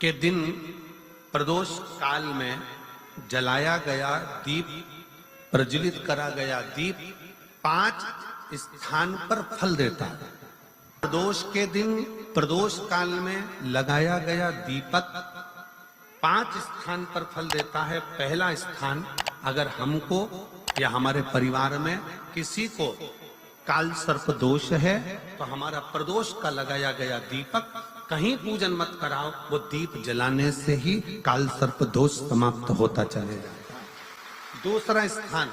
के दिन प्रदोष काल में जलाया गया दीप, प्रज्वलित करा गया दीप 5 स्थान पर फल देता है। प्रदोष के दिन प्रदोष काल में लगाया गया दीपक 5 स्थान पर फल देता है। पहला स्थान, अगर हमको या हमारे परिवार में किसी को काल सर्प दोष है तो हमारा प्रदोष का लगाया गया दीपक कहीं पूजन मत कराओ, वो दीप जलाने से ही काल सर्प दोष समाप्त होता चले जाता है। दूसरा स्थान,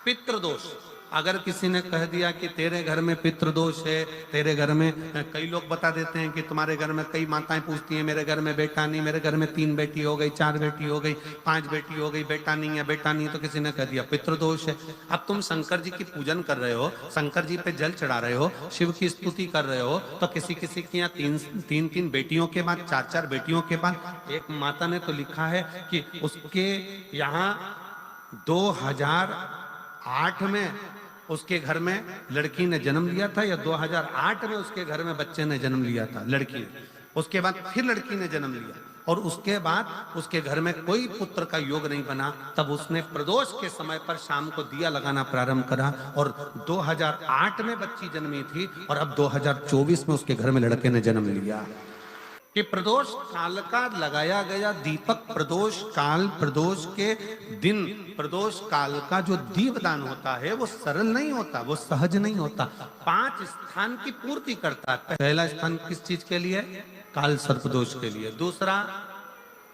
पितृदोष। अगर किसी ने कह दिया कि तेरे घर में पितृदोष है, तेरे घर में, कई लोग बता देते हैं कि तुम्हारे घर में, कई माताएं पूछती हैं मेरे घर में बेटा नहीं, मेरे घर में 3 बेटी हो गई, 4 बेटी हो गई, 5 बेटी हो गई, बेटा नहीं है, बेटा नहीं है, तो किसी ने कह दिया पितृदोष है। अब तुम शंकर जी की पूजन कर रहे हो, शंकर जी पे जल चढ़ा रहे हो, शिव की स्तुति कर रहे हो, तो किसी किसी की यहाँ 3 बेटियों के बाद, 4 बेटियों के बाद, एक माता ने तो लिखा है कि उसके यहाँ 2008 में उसके घर में लड़की ने जन्म लिया था, या 2008 में उसके घर में बच्चे ने जन्म लिया था, लड़की ने। उसके बाद फिर लड़की ने जन्म लिया और उसके बाद उसके घर में कोई पुत्र का योग नहीं बना। तब उसने प्रदोष के समय पर शाम को दिया लगाना प्रारंभ करा और 2008 में बच्ची जन्मी थी और अब 2024 में उसके घर में लड़के ने जन्म लिया। कि प्रदोष काल का लगाया गया दीपक, प्रदोष काल, प्रदोष के दिन, प्रदोष काल का जो दीपदान होता है वो सरल नहीं होता, वो सहज नहीं होता। 5 स्थान की पूर्ति करता है। पहला स्थान किस चीज के लिए? काल सर्पदोष के लिए। दूसरा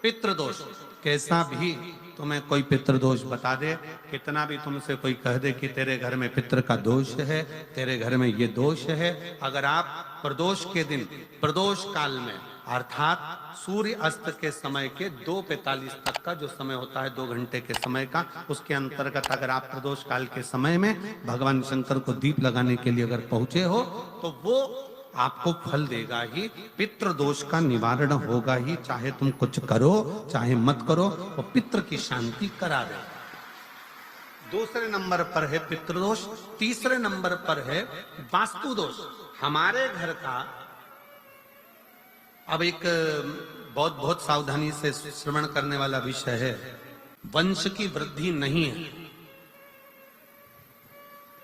पितृदोष। कैसा भी तुम्हें कोई पितृदोष बता दे, कितना भी तुमसे कोई कह दे कि तेरे घर में पितृ का दोष है, तेरे घर में ये दोष है, अगर आप प्रदोष के दिन, प्रदोष काल में, अर्थात सूर्य अस्त के समय के 2:45 तक का जो समय होता है, 2 घंटे के समय का, उसके अंतर्गत अगर आप प्रदोष काल के समय में भगवान शंकर को दीप लगाने के लिए अगर पहुंचे हो तो वो आपको फल देगा ही, पितृदोष का निवारण होगा ही। चाहे तुम कुछ करो चाहे मत करो, वो पितृ की शांति करा दे। दूसरे नंबर पर है पितृदोष। तीसरे नंबर पर है वास्तु दोष। हमारे घर का, अब एक बहुत सावधानी से श्रवण करने वाला विषय है, वंश की वृद्धि नहीं है।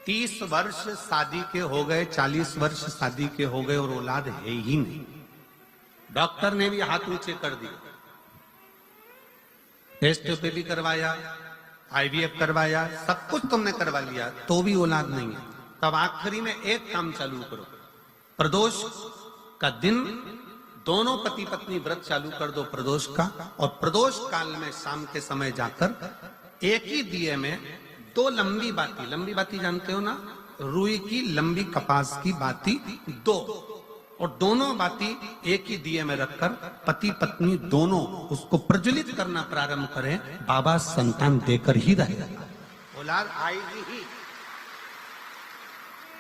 30 वर्ष शादी के हो गए, 40 वर्ष शादी के हो गए और औलाद है ही नहीं। डॉक्टर ने भी हाथ ऊंचे कर दिए, टेस्ट पे भी करवाया, IVF करवाया, सब कुछ तुमने करवा लिया, तो भी औलाद नहीं है। तब आखिरी में एक काम चालू करो, प्रदोष का दिन दोनों पति पत्नी व्रत चालू कर दो प्रदोष का, और प्रदोष काल में शाम के समय जाकर एक ही दिए में 2 लंबी बाती जानते हो ना, रुई की लंबी कपास की बाती 2, और दोनों बाती एक ही दिए में रखकर पति पत्नी दोनों उसको प्रज्वलित करना प्रारंभ करें। बाबा संतान देकर ही रहेगा, औलाद आएगी ही।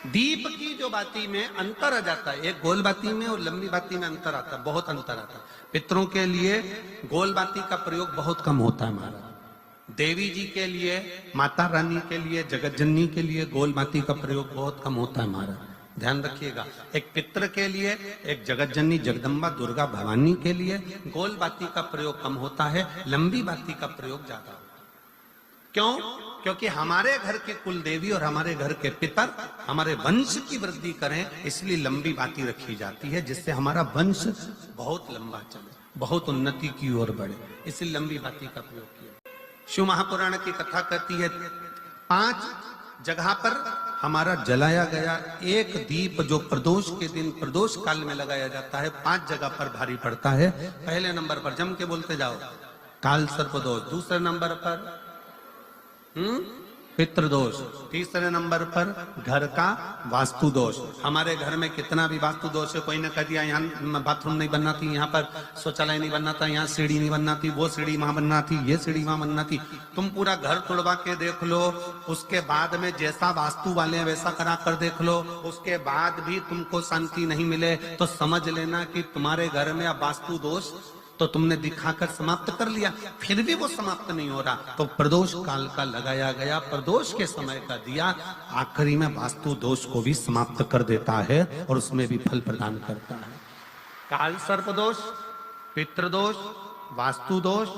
दीप की जो बाती में अंतर आ जाता है, एक गोल बाती में और लंबी बाती में अंतर आता है, बहुत अंतर आता है। पितरों के लिए गोल बाती का प्रयोग बहुत कम होता है हमारा। देवी जी के लिए, माता रानी के लिए, जगत जननी के लिए गोल बाती का प्रयोग बहुत कम होता है हमारा, ध्यान रखिएगा। एक पितृ के लिए, एक जगत जननी जगदम्बा दुर्गा भवानी के लिए गोल बाती का प्रयोग कम होता है, लंबी बाती का प्रयोग ज्यादा होता है। क्यों? क्योंकि हमारे घर के कुल देवी और हमारे घर के पितर हमारे वंश की वृद्धि करें, इसलिए लंबी बाती रखी जाती है, जिससे हमारा वंश बहुत लंबा चले, बहुत उन्नति की ओर बढ़े, इसलिए लंबी बाती का प्रयोग किया। शिव महापुराण की कथा कहती है 5 जगह पर हमारा जलाया गया एक दीप जो प्रदोष के दिन प्रदोष काल में लगाया जाता है, 5 जगह पर भारी पड़ता है। पहले नंबर पर जम के बोलते जाओ, काल सर्पदोष। दूसरे नंबर पर पितृदोष। तीसरे नंबर पर घर का वास्तु दोष। हमारे घर में कितना भी वास्तु दोष है, कोई ने कह दिया यहाँ बाथरूम नहीं बनना थी, यहाँ पर शौचालय नहीं बनना था, यहाँ सीढ़ी नहीं बनना थी, वो सीढ़ी वहां बनना थी, ये सीढ़ी वहां बनना थी। तुम पूरा घर तोड़वा के देख लो, उसके बाद में जैसा वास्तु वाले हैं वैसा करा कर देख लो, उसके बाद भी तुमको शांति नहीं मिले तो समझ लेना कि तुम्हारे घर में अब वास्तु दोष तो तुमने दिखाकर समाप्त कर लिया, फिर भी वो समाप्त नहीं हो रहा, तो प्रदोष काल का लगाया गया प्रदोष के समय का दिया आखिरी में वास्तु दोष को भी समाप्त कर देता है और उसमें भी फल प्रदान करता है। काल सर्प दोष, पितृदोष, वास्तु दोष।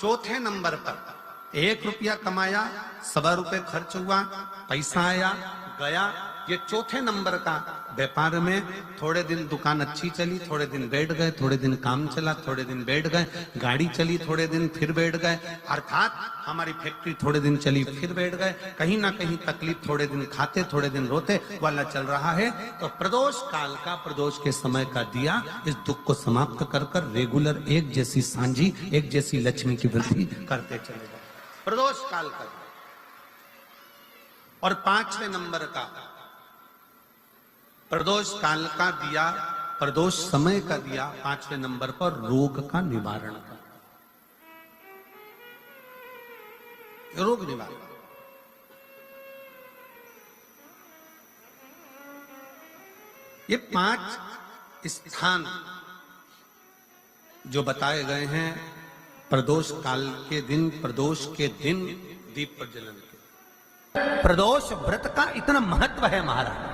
चौथे नंबर पर 1 रुपया कमाया, 1.25 रुपये खर्च हुआ, पैसा आया गया। ये चौथे नंबर का व्यापार में थोड़े दिन दुकान अच्छी चली, थोड़े दिन बैठ गए, थोड़े दिन काम चला, थोड़े दिन बैठ गए, गाड़ी चली, थोड़े दिन फिर बैठ गए, अर्थात हमारी फैक्ट्री थोड़े दिन चली फिर बैठ गए। कहीं ना कहीं तकलीफ, थोड़े दिन खाते थोड़े दिन रोते वाला चल रहा है। तो प्रदोष काल का, प्रदोष के समय का दिया इस दुख को समाप्त कर कर रेगुलर एक जैसी सांझी, एक जैसी लक्ष्मी की वृद्धि करते चले गए। प्रदोष काल का। और 5वें नंबर का प्रदोष काल का दिया, प्रदोष समय का दिया 5वें नंबर पर रोग का निवारण का, रोग निवारण। ये 5 स्थान जो बताए गए हैं प्रदोष काल के दिन, प्रदोष के दिन दीप प्रज्वलन के। प्रदोष व्रत का इतना महत्व है महाराज।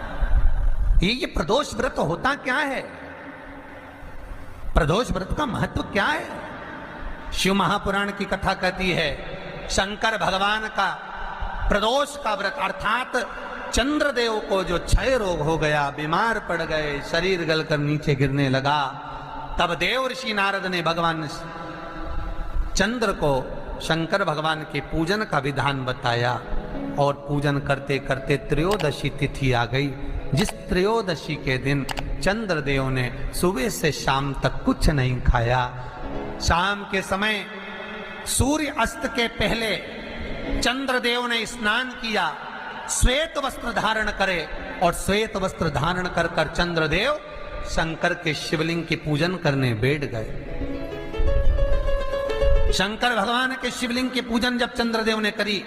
ये प्रदोष व्रत होता क्या है? प्रदोष व्रत का महत्व क्या है? शिव महापुराण की कथा कहती है शंकर भगवान का प्रदोष का व्रत, अर्थात चंद्रदेव को जो क्षय रोग हो गया, बीमार पड़ गए, शरीर गलकर नीचे गिरने लगा, तब देव ऋषि नारद ने भगवान चंद्र को शंकर भगवान के पूजन का विधान बताया। और पूजन करते करते त्रयोदशी तिथि आ गई, जिस त्रयोदशी के दिन चंद्रदेव ने सुबह से शाम तक कुछ नहीं खाया। शाम के समय सूर्य अस्त के पहले चंद्रदेव ने स्नान किया, श्वेत वस्त्र धारण करे, और श्वेत वस्त्र धारण कर कर चंद्रदेव शंकर के शिवलिंग की पूजन करने बैठ गए। शंकर भगवान के शिवलिंग की पूजन जब चंद्रदेव ने करी,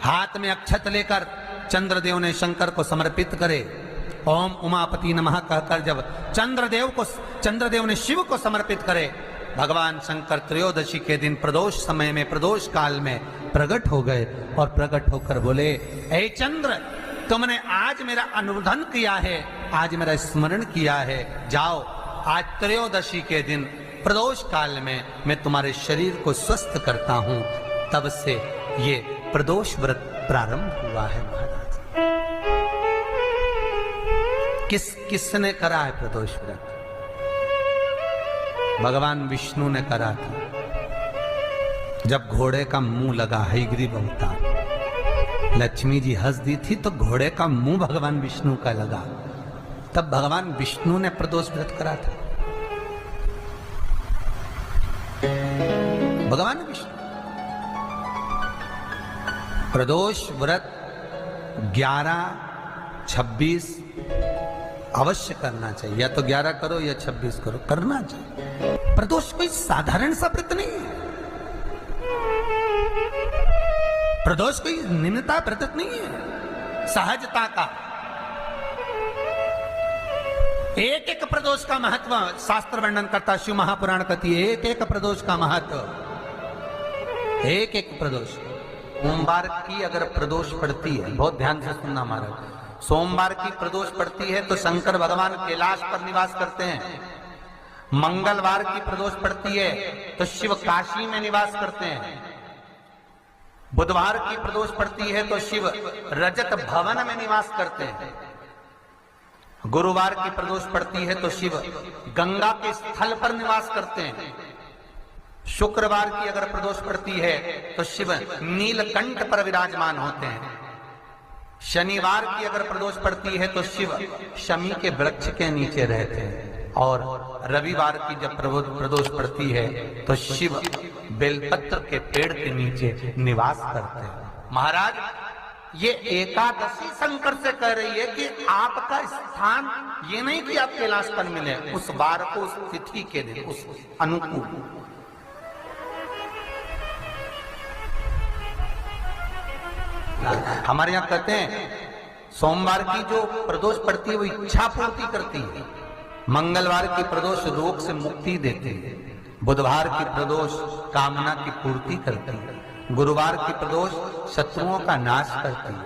हाथ में अक्षत लेकर चंद्रदेव ने शंकर को समर्पित करे, ओम उमापति नमः कहकर जब चंद्रदेव ने शिव को समर्पित करे, भगवान शंकर त्रयोदशी के दिन प्रदोष समय में, प्रदोष काल में प्रकट हो गए। और प्रकट होकर बोले, ऐ चंद्र, तुमने आज मेरा अनुमोदन किया है, आज मेरा स्मरण किया है, जाओ आज त्रयोदशी के दिन प्रदोष काल में मैं तुम्हारे शरीर को स्वस्थ करता हूं। तब से ये प्रदोष व्रत प्रारंभ हुआ है महाराज। किसने करा है प्रदोष व्रत? भगवान विष्णु ने करा था। जब घोड़े का मुंह लगा हयग्रीव अवतार, लक्ष्मी जी हंस दी थी तो घोड़े का मुंह भगवान विष्णु का लगा, तब भगवान विष्णु ने प्रदोष व्रत करा था। भगवान विष्णु प्रदोष व्रत 11, 26 अवश्य करना चाहिए। या तो 11 करो या 26 करो, करना चाहिए। प्रदोष कोई साधारण सा व्रत नहीं है। प्रदोष कोई निम्नता व्रत नहीं है, सहजता का। एक एक प्रदोष का महत्व शास्त्र वर्णन करता, शिव महापुराण कहती है एक एक प्रदोष का महत्व। एक एक प्रदोष, सोमवार की अगर प्रदोष पड़ती है, बहुत ध्यान से सुनना महाराज, सोमवार की प्रदोष पड़ती है तो शंकर भगवान कैलाश पर निवास करते हैं। मंगलवार की प्रदोष पड़ती है तो शिव काशी में निवास करते हैं। बुधवार की प्रदोष पड़ती है तो शिव रजत भवन में निवास करते हैं। गुरुवार की प्रदोष पड़ती है तो शिव गंगा के स्थल पर निवास करते हैं। शुक्रवार की अगर प्रदोष पड़ती है तो शिव नीलकंठ पर विराजमान होते हैं। शनिवार की अगर प्रदोष पड़ती है तो शिव शमी के वृक्ष के नीचे रहते हैं। और रविवार की जब प्रदोष पड़ती है तो शिव बेलपत्र के पेड़ के नीचे निवास करते हैं। महाराज, ये एकादशी शंकर से कह रही है कि आपका स्थान ये नहीं कि आप कैलाश पर मिले, उस वार को, उस तिथि के दिन, उस अनुकूल। हमारे यहां कहते हैं सोमवार की जो प्रदोष पड़ती है वो इच्छा पूर्ति करती है, मंगलवार की प्रदोष रोग से मुक्ति देती है, बुधवार की प्रदोष कामना की पूर्ति करती है, गुरुवार की प्रदोष शत्रुओं का नाश करती है,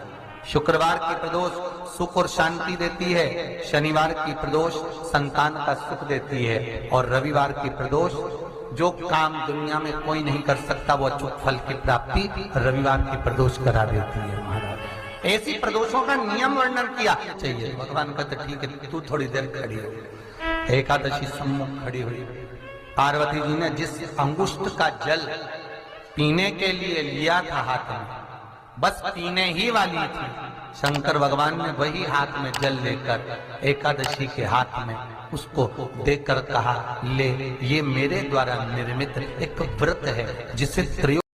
शुक्रवार की प्रदोष सुख और शांति देती है, शनिवार की प्रदोष संतान का सुख देती है, और रविवार की प्रदोष जो काम दुनिया में कोई नहीं कर सकता वो अचूक फल की प्राप्ति रविवार की प्रदोष करा देती है। महाराज ऐसी प्रदोषों का नियम वर्णन किया चाहिए। भगवान कहते ठीक है तू थोड़ी देर खड़ी हो। एकादशी सम्मुख खड़ी हुई, पार्वती जी ने जिस अंगुष्ठ का जल पीने के लिए लिया था हाथ में, बस पीने ही वाली थी, शंकर भगवान ने वही हाथ में जल लेकर एकादशी के हाथ में उसको देकर कहा ले ये मेरे द्वारा निर्मित एक व्रत है जिसे